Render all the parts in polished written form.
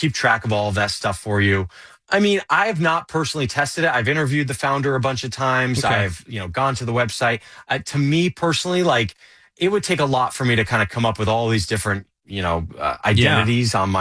keep track of all of that stuff for you. I mean, I have not personally tested it. I've interviewed the founder a bunch of times. Okay. I've, gone to the website. To me personally, like it would take a lot for me to kind of come up with all these different, identities on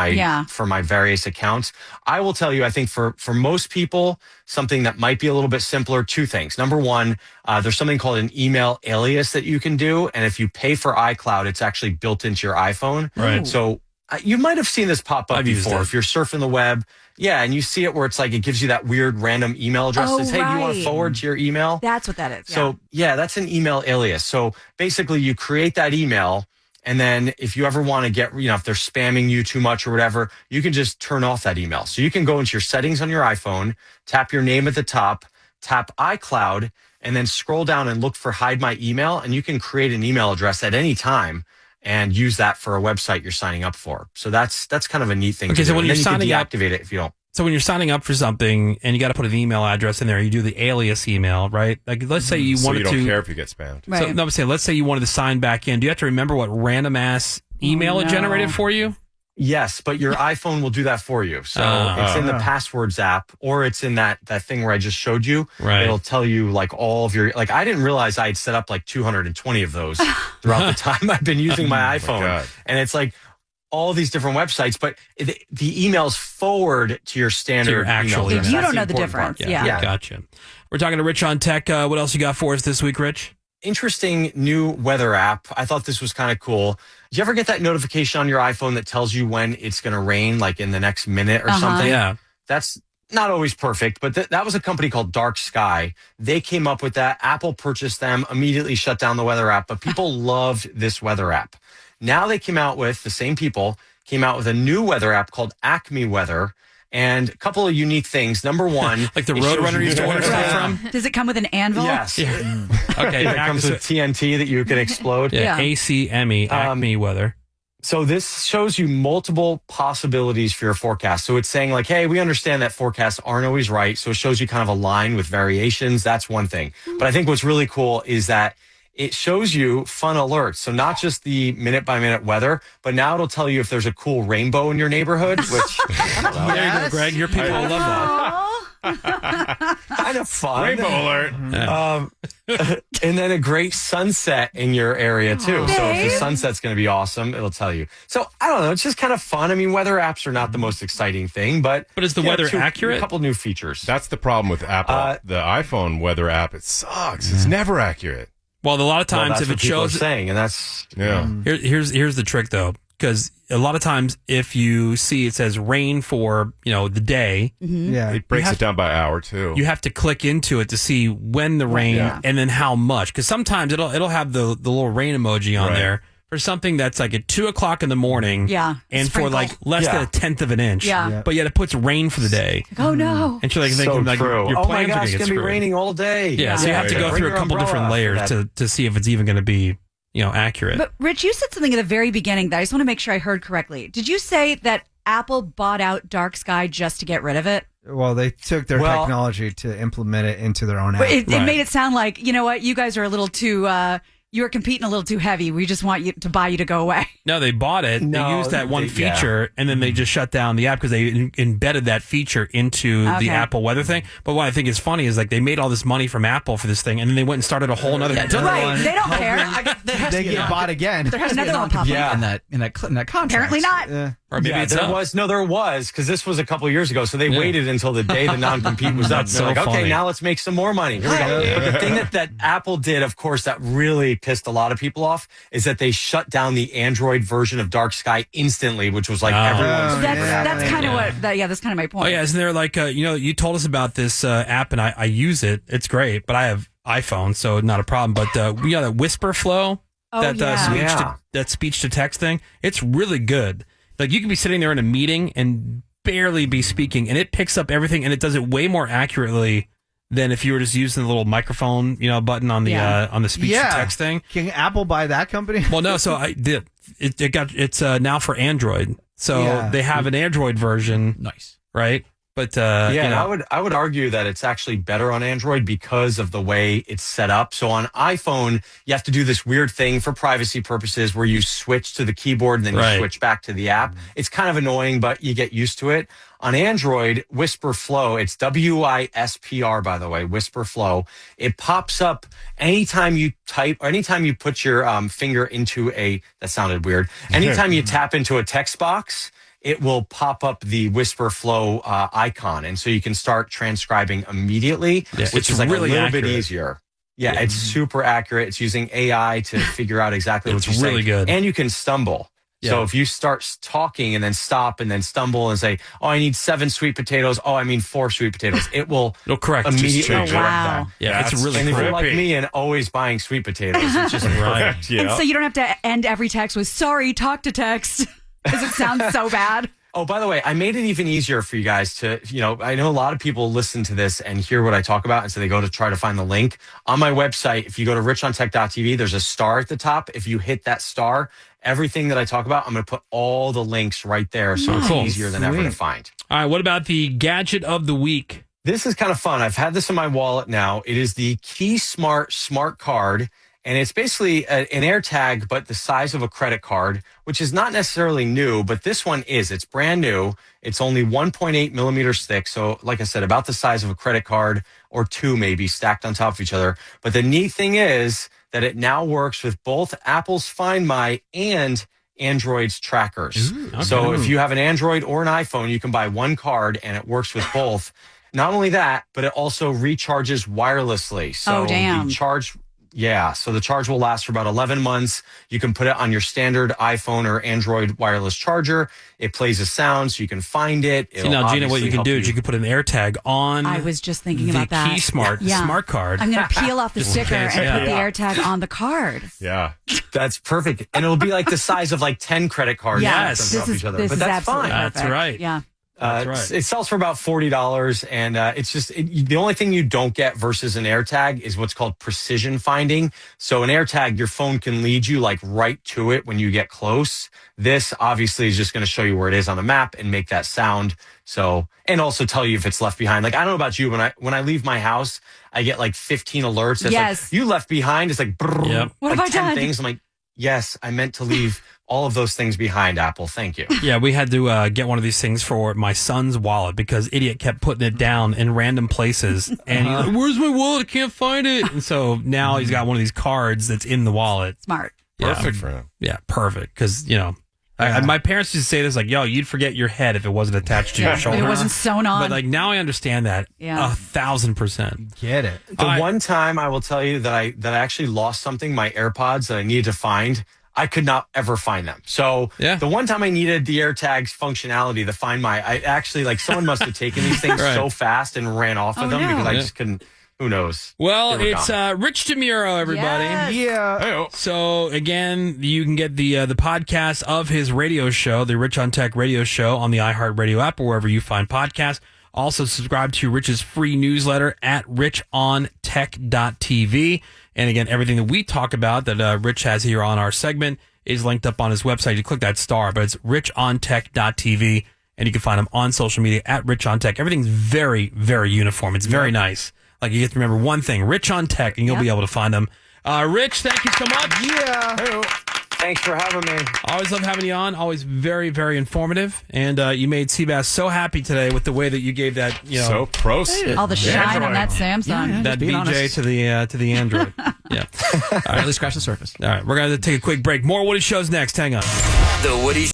for my various accounts. I will tell you, I think for most people, something that might be a little bit simpler, two things. Number one, there's something called an email alias that you can do. And if you pay for iCloud, it's actually built into your iPhone. Right. So you might have seen this pop up before. If you're surfing the web, and you see it where it's like it gives you that weird random email address. Says, hey, do you want to forward to your email? That's what that is. So, that's an email alias. So basically, you create that email, and then if you ever want to get, if they're spamming you too much or whatever, you can just turn off that email. So you can go into your settings on your iPhone, tap your name at the top, tap iCloud, and then scroll down and look for hide my email, and you can create an email address at any time and use that for a website you're signing up for. So that's kind of a neat thing. Okay, so when you're signing up, deactivate it if you don't. So when you're signing up for something and you got to put an email address in there, you do the alias email, right? Like, let's say you wanted to. So you don't care if you get spammed. Right. So, no, I'm saying, let's say you wanted to sign back in. Do you have to remember what random ass email it generated for you? Yes, but your iPhone will do that for you. So it's in the passwords app, or it's in that thing where I just showed you. Right. It'll tell you like all of your, I didn't realize I had set up like 220 of those throughout the time I've been using my iPhone. And it's like all these different websites, but the emails forward to your standard your actual email. You don't know the difference. Yeah. Gotcha. We're talking to Rich on tech. What else you got for us this week, Rich? Interesting new weather app. I thought this was kind of cool. Did you ever get that notification on your iPhone that tells you when it's going to rain, like in the next minute or something? Yeah. That's not always perfect, but that was a company called Dark Sky. They came up with that. Apple purchased them, immediately shut down the weather app, but people loved this weather app. Now they came out with, the same people, came out with a new weather app called Acme Weather. And a couple of unique things. Number one, like the Roadrunner used to order stuff from. Does it come with an anvil? Yes. Yeah. Okay. It comes with TNT that you can explode. Yeah. ACME, Acme Weather. So this shows you multiple possibilities for your forecast. So it's saying like, hey, we understand that forecasts aren't always right. So it shows you kind of a line with variations. That's one thing. But I think what's really cool is that it shows you fun alerts. So not just the minute by minute weather, but now it'll tell you if there's a cool rainbow in your neighborhood, which there you go, Greg. Your people will love that. Kind of fun. Rainbow alert. And then a great sunset in your area too. So if the sunset's going to be awesome, it'll tell you. So I don't know. It's just kind of fun. I mean, weather apps are not the most exciting thing, but is the weather accurate? A couple new features. That's the problem with Apple. The iPhone weather app, it sucks. It's never accurate. Well, a lot of times if it shows saying, and that's here's the trick though, because a lot of times if you see it says rain for the day, it breaks it down by hour too. You have to click into it to see when the rain and then how much, because sometimes it'll have the little rain emoji on there for something that's like at 2:00 in the morning, and for like less than a tenth of an inch, but yet it puts rain for the day. Oh no! And you're like thinking like your plans oh my gosh, are it's gonna be raining all day. Yeah, so you have to go through a couple different layers to see if it's even going to be accurate. But Rich, you said something at the very beginning that I just want to make sure I heard correctly. Did you say that Apple bought out Dark Sky just to get rid of it? Well, they took their technology to implement it into their own app. But it made it sound like, you know what, you guys are a little too you were competing a little too heavy. We just want you to buy you to go away. No, they bought it. They used that one feature, and then they just shut down the app because they embedded that feature into the Apple weather thing. But what I think is funny is like they made all this money from Apple for this thing, and then they went and started a whole other. Right, they don't care. They get bought again. There has another one pop up. in that contract. Apparently not. Or maybe there was because this was a couple of years ago. So they waited until the day the non-compete was up. They're like, okay, now let's make some more money. Here we go. But the thing that Apple did, of course, that really pissed a lot of people off is that they shut down the Android version of Dark Sky instantly, which was like everyone's. That's kind of what. That's kind of my point. Oh yeah, isn't there like you told us about this app and I use it. It's great, but I have iPhone, so not a problem. But that Whisper Flow, that speech to text thing, it's really good. Like you can be sitting there in a meeting and barely be speaking, and it picks up everything, and it does it way more accurately than if you were just using the little microphone, button on the speech to text thing. Can Apple buy that company? Well, no. So it's now for Android. So they have an Android version. Nice. Right? But I would argue that it's actually better on Android because of the way it's set up. So on iPhone, you have to do this weird thing for privacy purposes where you switch to the keyboard and then you switch back to the app. It's kind of annoying, but you get used to it. On Android, Whisper Flow, it's WISPR, by the way, Whisper Flow. It pops up anytime you type or anytime you put your finger into that sounded weird. Anytime you tap into a text box, it will pop up the Whisper Flow icon. And so you can start transcribing immediately, which is like really a little bit easier. Yeah, it's super accurate. It's using AI to figure out exactly what you're saying. It's really good. And you can stumble. Yeah. So if you start talking and then stop and then stumble and say, "Oh, I need 7 sweet potatoes. Oh, I mean 4 sweet potatoes," it'll correct immediately. Oh, wow. Yeah, it's really. And if you're like me and always buying sweet potatoes, it's just perfect. And so you don't have to end every text with "Sorry, talk to text," because it sounds so bad. Oh, by the way, I made it even easier for you guys to, I know a lot of people listen to this and hear what I talk about, and so they go to try to find the link. On my website, if you go to richontech.tv, there's a star at the top. If you hit that star, everything that I talk about, I'm going to put all the links right there, so it's easier than ever to find. All right, what about the gadget of the week? This is kind of fun. I've had this in my wallet now. It is the KeySmart Smart Card. And it's basically an AirTag, but the size of a credit card, which is not necessarily new, but this one is. It's brand new. It's only 1.8 millimeters thick. So like I said, about the size of a credit card or 2 maybe stacked on top of each other. But the neat thing is that it now works with both Apple's Find My and Android's trackers. Ooh, okay. So if you have an Android or an iPhone, you can buy one card and it works with both. Not only that, but it also recharges wirelessly. So the charge... Yeah, so the charge will last for about 11 months. You can put it on your standard iPhone or Android wireless charger. It plays a sound so you can find it. See, now, Gina, what you can do is you can put an AirTag on I was just thinking about that. The smart card. I'm going to peel off the sticker and put the AirTag on the card. Yeah. That's perfect. And it'll be like the size of like 10 credit cards. Yes. This is that's fine. That's right. Yeah. It sells for about $40, and it's just the only thing you don't get versus an AirTag is what's called precision finding. So an AirTag, your phone can lead you like right to it when you get close. This obviously is just going to show you where it is on the map and make that sound. So, and also tell you if it's left behind. Like, I don't know about you, when I leave my house, I get like 15 alerts. It's like, you left behind. It's like, brrr, what have I 10 done? things. I'm like, yes, I meant to leave all of those things behind, Apple. Thank you. Yeah, we had to get one of these things for my son's wallet because idiot kept putting it down in random places. And he's like, "Where's my wallet? I can't find it." And so now he's got one of these cards that's in the wallet. Smart. Perfect for him. Yeah, perfect. Because, my parents used to say this like, "Yo, you'd forget your head if it wasn't attached to your shoulder. It wasn't sewn on." But like now I understand that 1,000%. Get it. The one time I will tell you that I actually lost something, my AirPods that I needed to find, I could not ever find them. So the one time I needed the AirTags functionality, the Find My, I actually someone must have taken these things so fast and ran off with them because I just couldn't. Who knows? Well, it's Rich DeMuro, everybody. Yes. Yeah. Hey-o. So again, you can get the podcast of his radio show, the Rich on Tech radio show, on the iHeartRadio app or wherever you find podcasts. Also, subscribe to Rich's free newsletter at richontech.tv. And again, everything that we talk about that Rich has here on our segment is linked up on his website. You click that star, but it's richontech.tv, and you can find him on social media at richontech. Everything's very, very uniform. It's very nice. Like, you get to remember one thing, Rich on Tech, and you'll be able to find him. Rich, thank you so much. Yeah. Hey-o. Thanks for having me. Always love having you on. Always very, very informative. And you made Seabass so happy today with the way that you gave that, So pros. All the shine on that Samsung. That BJ to the Android. Yeah. All right, at least scratch the surface. All right, we're going to take a quick break. More Woody Shows next. Hang on. The Woody